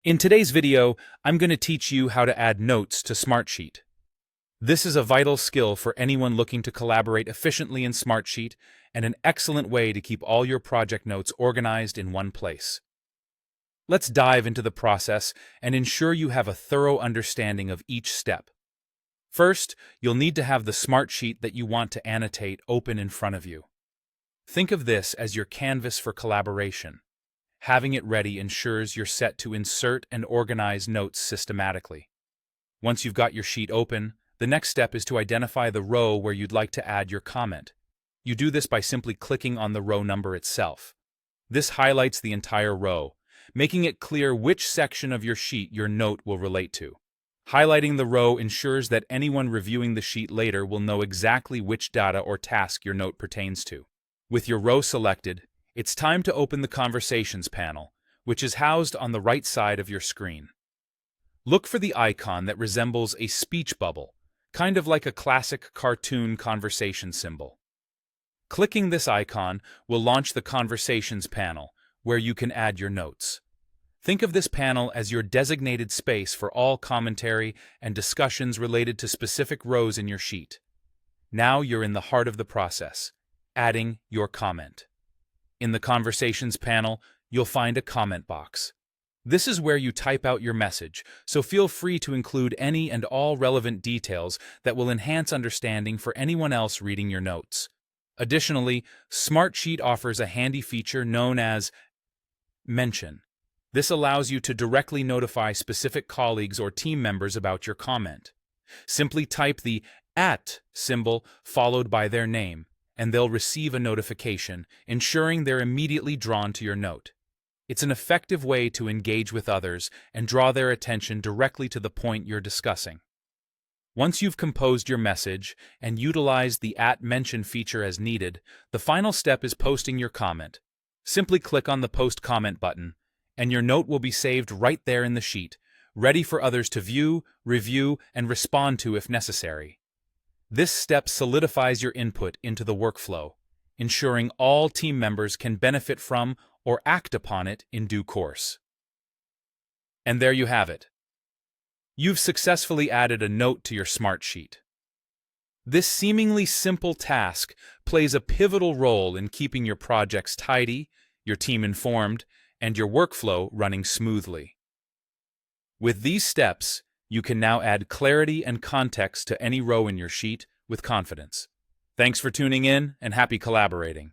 In today's video, I'm going to teach you how to add notes to Smartsheet. This is a vital skill for anyone looking to collaborate efficiently in Smartsheet and an excellent way to keep all your project notes organized in one place. Let's dive into the process and ensure you have a thorough understanding of each step. First, you'll need to have the Smartsheet that you want to annotate open in front of you. Think of this as your canvas for collaboration. Having it ready ensures you're set to insert and organize notes systematically. Once you've got your sheet open, the next step is to identify the row where you'd like to add your comment. You do this by simply clicking on the row number itself. This highlights the entire row, making it clear which section of your sheet your note will relate to. Highlighting the row ensures that anyone reviewing the sheet later will know exactly which data or task your note pertains to. With your row selected, it's time to open the Conversations panel, which is housed on the right side of your screen. Look for the icon that resembles a speech bubble, kind of like a classic cartoon conversation symbol. Clicking this icon will launch the Conversations panel, where you can add your notes. Think of this panel as your designated space for all commentary and discussions related to specific rows in your sheet. Now you're in the heart of the process, adding your comment. In the Conversations panel, you'll find a comment box. This is where you type out your message, so feel free to include any and all relevant details that will enhance understanding for anyone else reading your notes. Additionally, Smartsheet offers a handy feature known as Mention. This allows you to directly notify specific colleagues or team members about your comment. Simply type the @ symbol followed by their name, and they'll receive a notification, ensuring they're immediately drawn to your note. It's an effective way to engage with others and draw their attention directly to the point you're discussing. Once you've composed your message and utilized the @mention feature as needed, the final step is posting your comment. Simply click on the Post Comment button, and your note will be saved right there in the sheet, ready for others to view, review, and respond to if necessary. This step solidifies your input into the workflow, ensuring all team members can benefit from or act upon it in due course. And there you have it. You've successfully added a note to your Smartsheet. This seemingly simple task plays a pivotal role in keeping your projects tidy, your team informed, and your workflow running smoothly. With these steps, you can now add clarity and context to any row in your sheet with confidence. Thanks for tuning in, and happy collaborating.